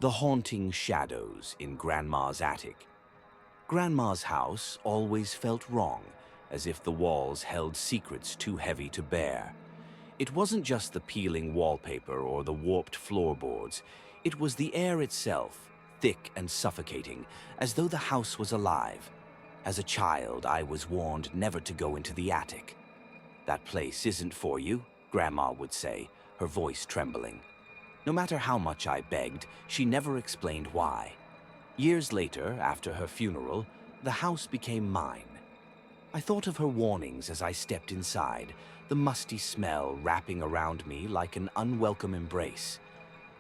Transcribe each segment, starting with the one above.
The haunting shadows in Grandma's attic. Grandma's house always felt wrong, as if the walls held secrets too heavy to bear. It wasn't just the peeling wallpaper or the warped floorboards. It was the air itself, thick and suffocating, as though the house was alive. As a child, I was warned never to go into the attic. "That place isn't for you," Grandma would say, her voice trembling. No matter how much I begged, she never explained why. Years later, after her funeral, the house became mine. I thought of her warnings as I stepped inside, the musty smell wrapping around me like an unwelcome embrace.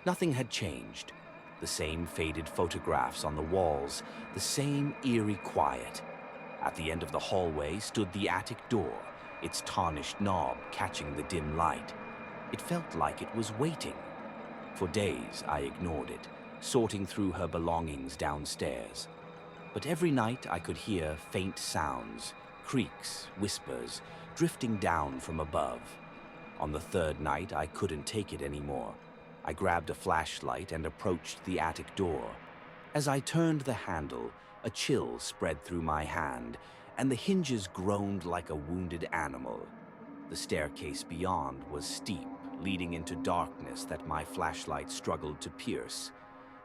Nothing had changed. The same faded photographs on the walls, the same eerie quiet. At the end of the hallway stood the attic door, its tarnished knob catching the dim light. It felt like it was waiting. For days, I ignored it, sorting through her belongings downstairs. But every night I could hear faint sounds, creaks, whispers, drifting down from above. On the third night, I couldn't take it anymore. I grabbed a flashlight and approached the attic door. As I turned the handle, a chill spread through my hand, and the hinges groaned like a wounded animal. The staircase beyond was steep, leading into darkness that my flashlight struggled to pierce.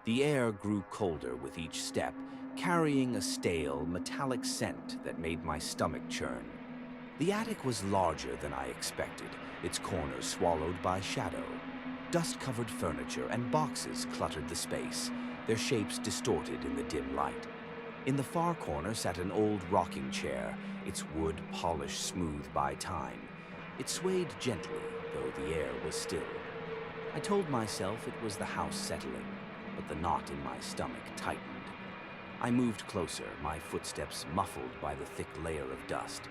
The air grew colder with each step, carrying a stale, metallic scent that made my stomach churn. The attic was larger than I expected, its corners swallowed by shadow. Dust-covered furniture and boxes cluttered the space, their shapes distorted in the dim light. In the far corner sat an old rocking chair, its wood polished smooth by time. It swayed gently, though the air was still. I told myself it was the house settling, but the knot in my stomach tightened. I moved closer, my footsteps muffled by the thick layer of dust.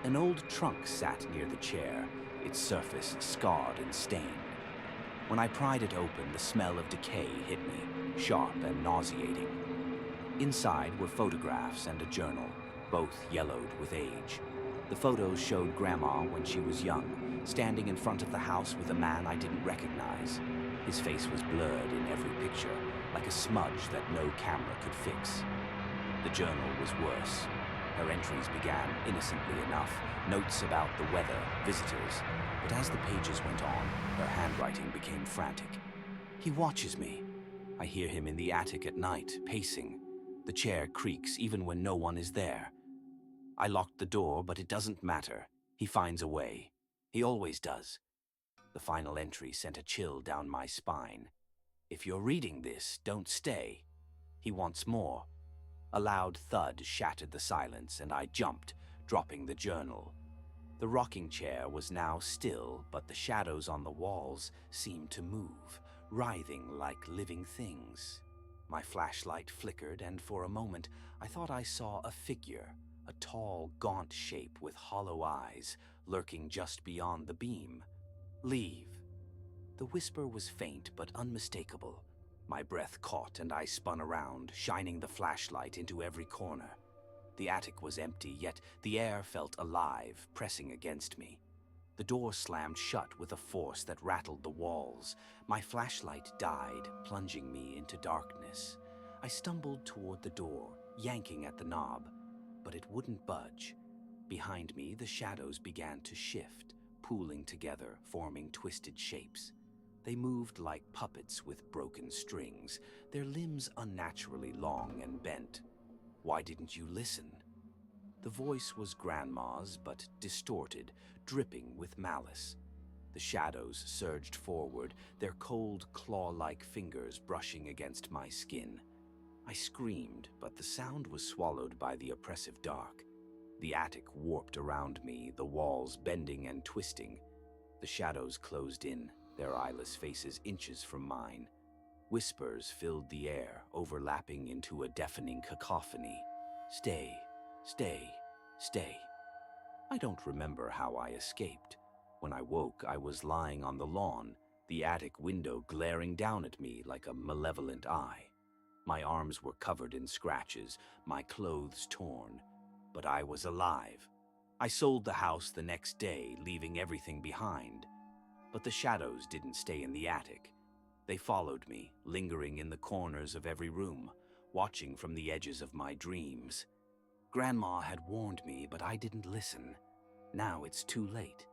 An old trunk sat near the chair, its surface scarred and stained. When I pried it open, the smell of decay hit me, sharp and nauseating. Inside were photographs and a journal, both yellowed with age. The photos showed Grandma when she was young, standing in front of the house with a man I didn't recognize. His face was blurred in every picture, like a smudge that no camera could fix. The journal was worse. Her entries began innocently enough, notes about the weather, visitors, but as the pages went on, her handwriting became frantic. "He watches me. I hear him in the attic at night, pacing. The chair creaks even when no one is there. I locked the door, but it doesn't matter. He finds a way. He always does." The final entry sent a chill down my spine. "If you're reading this, don't stay. He wants more." A loud thud shattered the silence, and I jumped, dropping the journal. The rocking chair was now still, but the shadows on the walls seemed to move, writhing like living things. My flashlight flickered, and for a moment I thought I saw a figure, a tall, gaunt shape with hollow eyes, lurking just beyond the beam. "Leave." The whisper was faint but unmistakable. My breath caught and I spun around, shining the flashlight into every corner. The attic was empty, yet the air felt alive, pressing against me. The door slammed shut with a force that rattled the walls. My flashlight died, plunging me into darkness. I stumbled toward the door, yanking at the knob, but it wouldn't budge. Behind me, the shadows began to shift, pooling together, forming twisted shapes. They moved like puppets with broken strings, their limbs unnaturally long and bent. "Why didn't you listen?" The voice was Grandma's, but distorted, dripping with malice. The shadows surged forward, their cold, claw-like fingers brushing against my skin. I screamed, but the sound was swallowed by the oppressive dark. The attic warped around me, the walls bending and twisting. The shadows closed in, their eyeless faces inches from mine. Whispers filled the air, overlapping into a deafening cacophony. "Stay, stay, stay." I don't remember how I escaped. When I woke, I was lying on the lawn, the attic window glaring down at me like a malevolent eye. My arms were covered in scratches, my clothes torn, but I was alive. I sold the house the next day, leaving everything behind. But the shadows didn't stay in the attic. They followed me, lingering in the corners of every room, watching from the edges of my dreams. Grandma had warned me, but I didn't listen. Now it's too late.